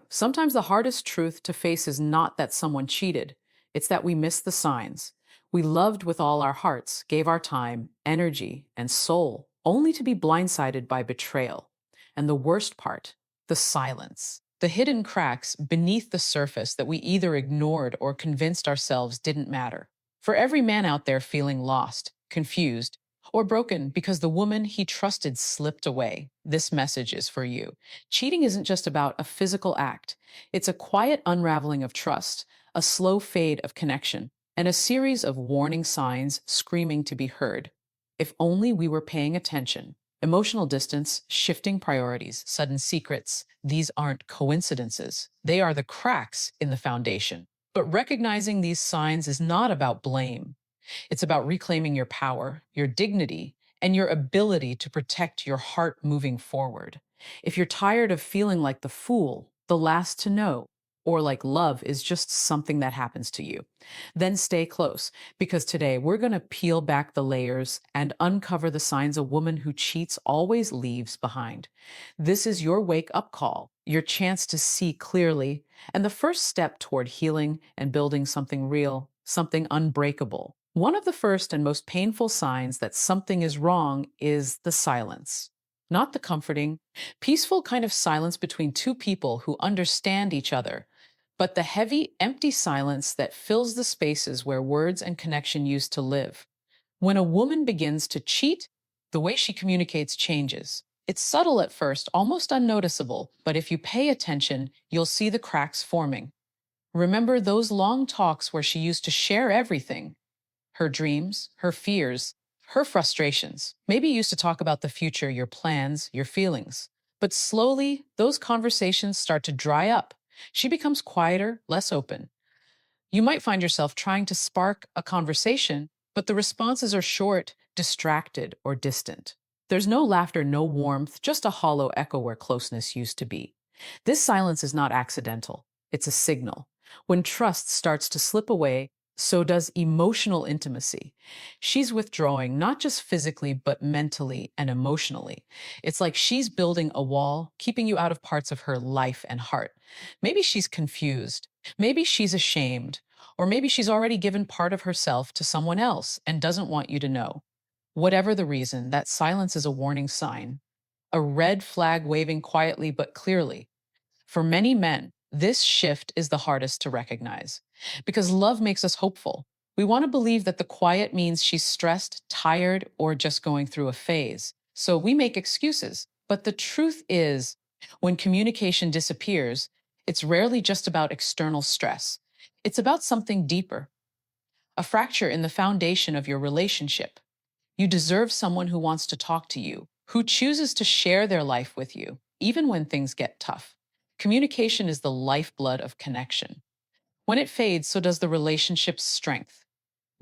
Sometimes the hardest truth to face is not that someone cheated, it's that we missed the signs. We loved with all our hearts, gave our time, energy, and soul, only to be blindsided by betrayal. And the worst part, the silence. The hidden cracks beneath the surface that we either ignored or convinced ourselves didn't matter. For every man out there feeling lost, confused, or broken because the woman he trusted slipped away, this message is for you. Cheating isn't just about a physical act, it's a quiet unraveling of trust, a slow fade of connection, and a series of warning signs screaming to be heard. If only we were paying attention. Emotional distance, shifting priorities, sudden secrets, these aren't coincidences. They are the cracks in the foundation. But recognizing these signs is not about blame. It's about reclaiming your power, your dignity, and your ability to protect your heart moving forward. If you're tired of feeling like the fool, the last to know, or like love is just something that happens to you, then stay close because today we're going to peel back the layers and uncover the signs a woman who cheats always leaves behind. This is your wake up call, your chance to see clearly, and the first step toward healing and building something real, something unbreakable. One of the first and most painful signs that something is wrong is the silence. Not the comforting, peaceful kind of silence between two people who understand each other, but the heavy, empty silence that fills the spaces where words and connection used to live. When a woman begins to cheat, the way she communicates changes. It's subtle at first, almost unnoticeable, but if you pay attention, you'll see the cracks forming. Remember those long talks where she used to share everything, her dreams, her fears, her frustrations. Maybe you used to talk about the future, your plans, your feelings. But slowly, those conversations start to dry up. She becomes quieter, less open. You might find yourself trying to spark a conversation, but the responses are short, distracted, or distant. There's no laughter, no warmth, just a hollow echo where closeness used to be. This silence is not accidental, it's a signal. When trust starts to slip away, so does emotional intimacy. She's withdrawing, not just physically, but mentally and emotionally. It's like she's building a wall, keeping you out of parts of her life and heart. Maybe she's confused. Maybe she's ashamed. Or maybe she's already given part of herself to someone else and doesn't want you to know. Whatever the reason, that silence is a warning sign, a red flag waving quietly but clearly. For many men, this shift is the hardest to recognize because love makes us hopeful. We want to believe that the quiet means she's stressed, tired, or just going through a phase. So we make excuses. But the truth is, when communication disappears, it's rarely just about external stress. It's about something deeper, a fracture in the foundation of your relationship. You deserve someone who wants to talk to you, who chooses to share their life with you, even when things get tough. Communication is the lifeblood of connection. When it fades, so does the relationship's strength.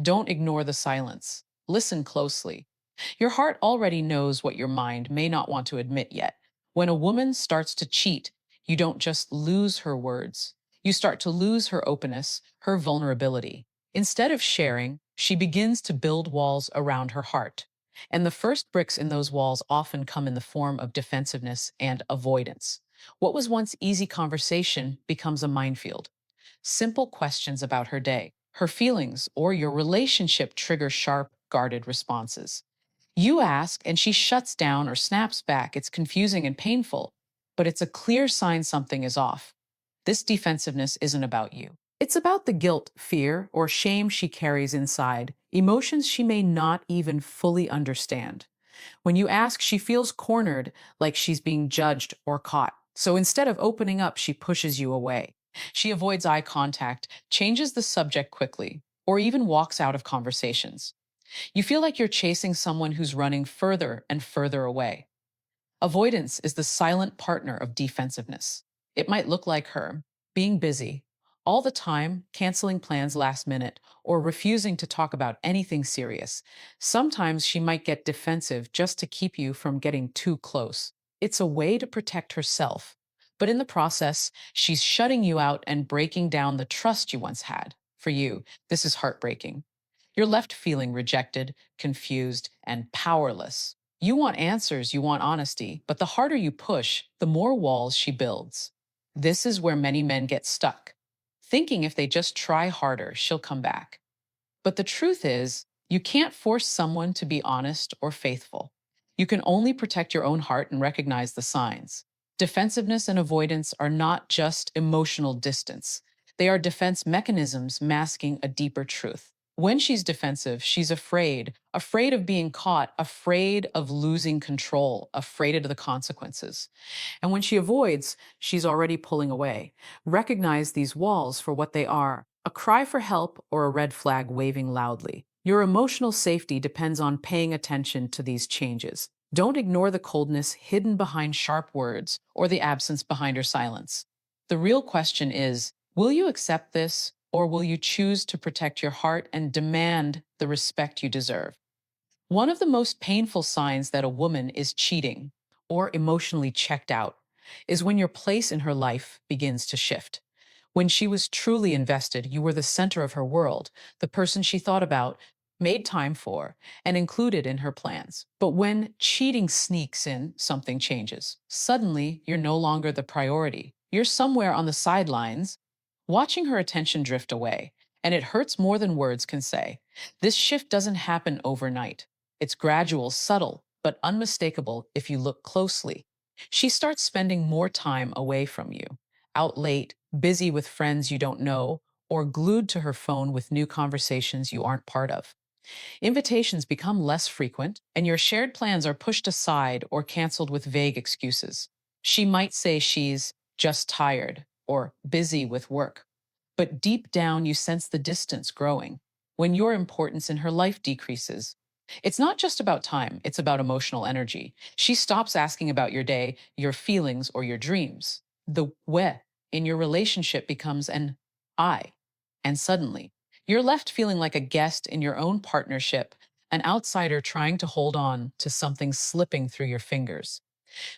Don't ignore the silence. Listen closely. Your heart already knows what your mind may not want to admit yet. When a woman starts to cheat, you don't just lose her words. You start to lose her openness, her vulnerability. Instead of sharing, she begins to build walls around her heart. And the first bricks in those walls often come in the form of defensiveness and avoidance. What was once easy conversation becomes a minefield. Simple questions about her day, her feelings, or your relationship trigger sharp, guarded responses. You ask, and she shuts down or snaps back. It's confusing and painful, but it's a clear sign something is off. This defensiveness isn't about you. It's about the guilt, fear, or shame she carries inside, emotions she may not even fully understand. When you ask, she feels cornered, like she's being judged or caught. So instead of opening up, she pushes you away. She avoids eye contact, changes the subject quickly, or even walks out of conversations. You feel like you're chasing someone who's running further and further away. Avoidance is the silent partner of defensiveness. It might look like her being busy, all the time, canceling plans last minute, or refusing to talk about anything serious. Sometimes she might get defensive just to keep you from getting too close. It's a way to protect herself. But in the process, she's shutting you out and breaking down the trust you once had. For you, this is heartbreaking. You're left feeling rejected, confused, and powerless. You want answers, you want honesty, but the harder you push, the more walls she builds. This is where many men get stuck, thinking if they just try harder, she'll come back. But the truth is, you can't force someone to be honest or faithful. You can only protect your own heart and recognize the signs. Defensiveness and avoidance are not just emotional distance, they are defense mechanisms masking a deeper truth. When she's defensive, she's afraid, afraid of being caught, afraid of losing control, afraid of the consequences. And when she avoids, she's already pulling away. Recognize these walls for what they are: a cry for help or a red flag waving loudly. Your emotional safety depends on paying attention to these changes. Don't ignore the coldness hidden behind sharp words or the absence behind her silence. The real question is, will you accept this, or will you choose to protect your heart and demand the respect you deserve? One of the most painful signs that a woman is cheating or emotionally checked out is when your place in her life begins to shift. When she was truly invested, you were the center of her world, the person she thought about, made time for, and included in her plans. But when cheating sneaks in, something changes. Suddenly, you're no longer the priority. You're somewhere on the sidelines, watching her attention drift away, and it hurts more than words can say. This shift doesn't happen overnight. It's gradual, subtle, but unmistakable if you look closely. She starts spending more time away from you, out late, busy with friends you don't know, or glued to her phone with new conversations you aren't part of. Invitations become less frequent, and your shared plans are pushed aside or canceled with vague excuses. She might say she's just tired or busy with work, but deep down you sense the distance growing when your importance in her life decreases. It's not just about time, it's about emotional energy. She stops asking about your day, your feelings, or your dreams. The we in your relationship becomes an I. And suddenly, you're left feeling like a guest in your own partnership, an outsider trying to hold on to something slipping through your fingers.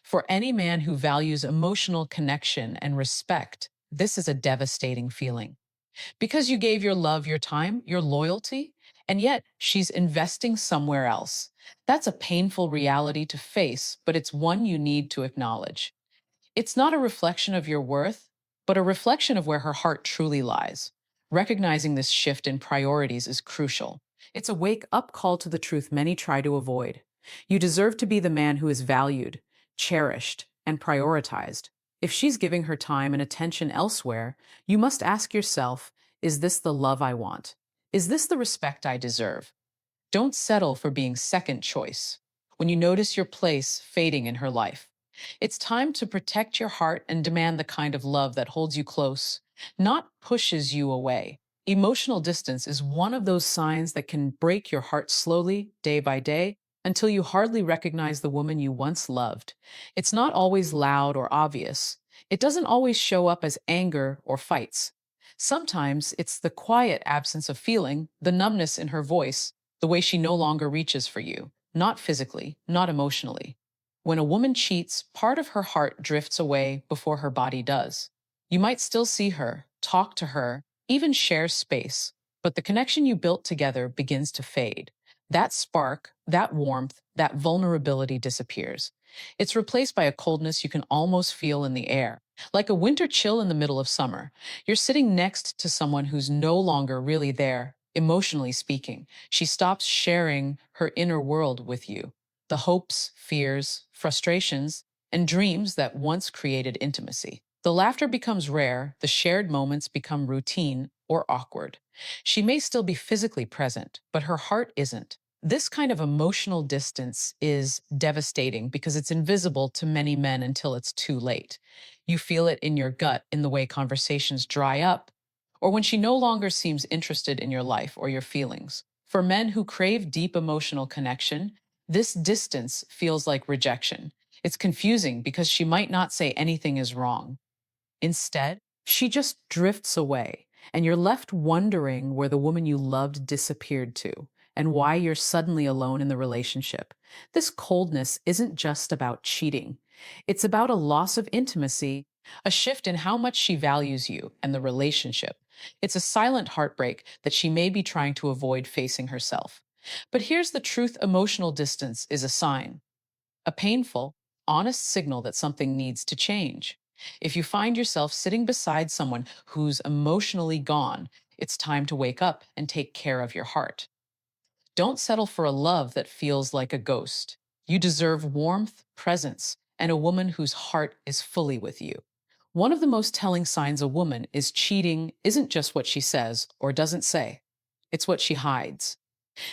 For any man who values emotional connection and respect, this is a devastating feeling. Because you gave your love, your time, your loyalty, and yet she's investing somewhere else. That's a painful reality to face, but it's one you need to acknowledge. It's not a reflection of your worth, but a reflection of where her heart truly lies. Recognizing this shift in priorities is crucial. It's a wake up call to the truth many try to avoid. You deserve to be the man who is valued, cherished, and prioritized. If she's giving her time and attention elsewhere, you must ask yourself, is this the love I want? Is this the respect I deserve? Don't settle for being second choice when you notice your place fading in her life. It's time to protect your heart and demand the kind of love that holds you close, not pushes you away. Emotional distance is one of those signs that can break your heart slowly, day by day, until you hardly recognize the woman you once loved. It's not always loud or obvious. It doesn't always show up as anger or fights. Sometimes it's the quiet absence of feeling, the numbness in her voice, the way she no longer reaches for you, not physically, not emotionally. When a woman cheats, part of her heart drifts away before her body does. You might still see her, talk to her, even share space, but the connection you built together begins to fade. That spark, that warmth, that vulnerability disappears. It's replaced by a coldness you can almost feel in the air, like a winter chill in the middle of summer. You're sitting next to someone who's no longer really there, emotionally speaking. She stops sharing her inner world with you, the hopes, fears, frustrations, and dreams that once created intimacy. The laughter becomes rare, the shared moments become routine or awkward. She may still be physically present, but her heart isn't. This kind of emotional distance is devastating because it's invisible to many men until it's too late. You feel it in your gut, in the way conversations dry up, or when she no longer seems interested in your life or your feelings. For men who crave deep emotional connection, this distance feels like rejection. It's confusing because she might not say anything is wrong. Instead, she just drifts away, and you're left wondering where the woman you loved disappeared to and why you're suddenly alone in the relationship. This coldness isn't just about cheating, it's about a loss of intimacy, a shift in how much she values you and the relationship. It's a silent heartbreak that she may be trying to avoid facing herself. But here's the truth: emotional distance is a sign, a painful, honest signal that something needs to change. If you find yourself sitting beside someone who's emotionally gone, it's time to wake up and take care of your heart. Don't settle for a love that feels like a ghost. You deserve warmth, presence, and a woman whose heart is fully with you. One of the most telling signs a woman is cheating isn't just what she says or doesn't say, it's what she hides.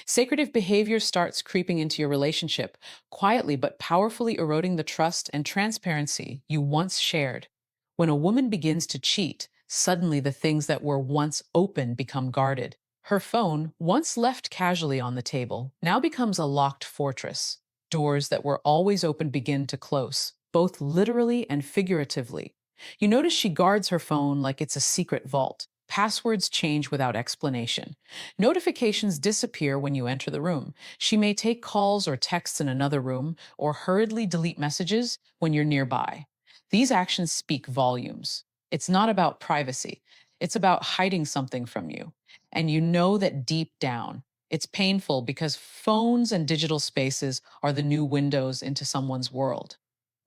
Secretive behavior starts creeping into your relationship, quietly but powerfully eroding the trust and transparency you once shared. When a woman begins to cheat, suddenly the things that were once open become guarded. Her phone, once left casually on the table, now becomes a locked fortress. Doors that were always open begin to close, both literally and figuratively. You notice she guards her phone like it's a secret vault. Passwords change without explanation. Notifications disappear when you enter the room. She may take calls or texts in another room or hurriedly delete messages when you're nearby. These actions speak volumes. It's not about privacy, it's about hiding something from you. And you know that deep down. It's painful because phones and digital spaces are the new windows into someone's world.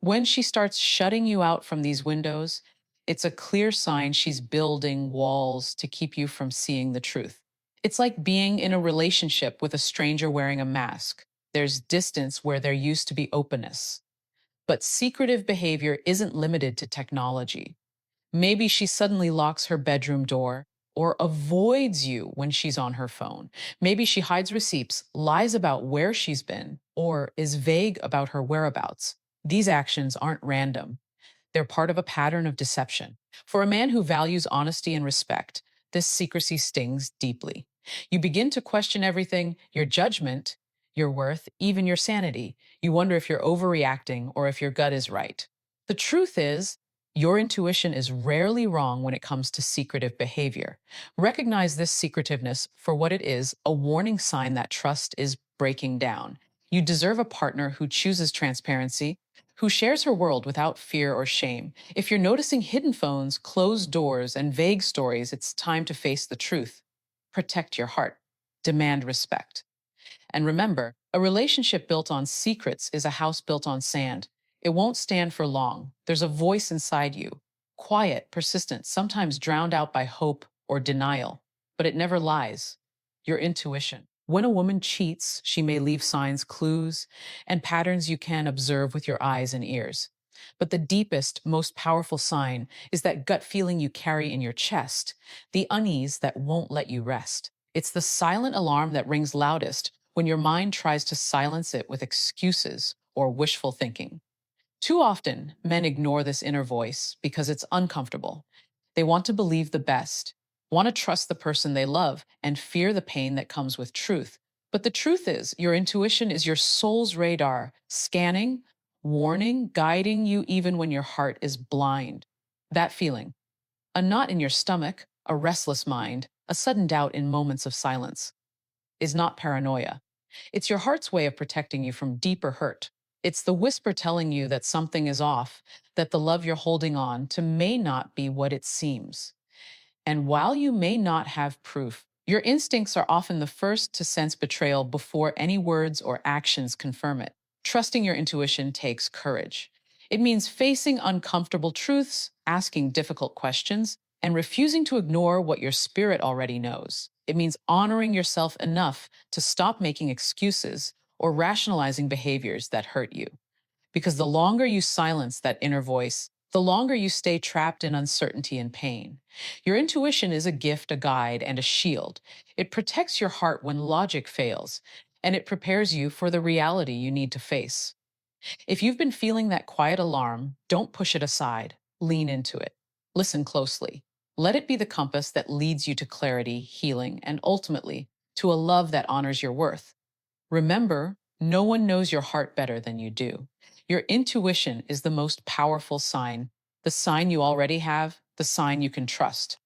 When she starts shutting you out from these windows, it's a clear sign she's building walls to keep you from seeing the truth. It's like being in a relationship with a stranger wearing a mask. There's distance where there used to be openness. But secretive behavior isn't limited to technology. Maybe she suddenly locks her bedroom door or avoids you when she's on her phone. Maybe she hides receipts, lies about where she's been, or is vague about her whereabouts. These actions aren't random. They're part of a pattern of deception. For a man who values honesty and respect, this secrecy stings deeply. You begin to question everything, your judgment, your worth, even your sanity. You wonder if you're overreacting or if your gut is right. The truth is, your intuition is rarely wrong when it comes to secretive behavior. Recognize this secretiveness for what it is, a warning sign that trust is breaking down. You deserve a partner who chooses transparency, who shares her world without fear or shame. If you're noticing hidden phones, closed doors, and vague stories, it's time to face the truth. Protect your heart. Demand respect. And remember, a relationship built on secrets is a house built on sand. It won't stand for long. There's a voice inside you, quiet, persistent, sometimes drowned out by hope or denial, but it never lies. Your intuition. When a woman cheats, she may leave signs, clues, and patterns you can observe with your eyes and ears. But the deepest, most powerful sign is that gut feeling you carry in your chest, the unease that won't let you rest. It's the silent alarm that rings loudest when your mind tries to silence it with excuses or wishful thinking. Too often, men ignore this inner voice because it's uncomfortable. They want to believe the best, want to trust the person they love, and fear the pain that comes with truth. But the truth is, your intuition is your soul's radar, scanning, warning, guiding you even when your heart is blind. That feeling, a knot in your stomach, a restless mind, a sudden doubt in moments of silence, is not paranoia. It's your heart's way of protecting you from deeper hurt. It's the whisper telling you that something is off, that the love you're holding on to may not be what it seems. And while you may not have proof, your instincts are often the first to sense betrayal before any words or actions confirm it. Trusting your intuition takes courage. It means facing uncomfortable truths, asking difficult questions, and refusing to ignore what your spirit already knows. It means honoring yourself enough to stop making excuses or rationalizing behaviors that hurt you. Because the longer you silence that inner voice, the longer you stay trapped in uncertainty and pain. Your intuition is a gift, a guide, and a shield. It protects your heart when logic fails, and it prepares you for the reality you need to face. If you've been feeling that quiet alarm, don't push it aside. Lean into it. Listen closely. Let it be the compass that leads you to clarity, healing, and ultimately to a love that honors your worth. Remember, no one knows your heart better than you do. Your intuition is the most powerful sign, the sign you already have, the sign you can trust.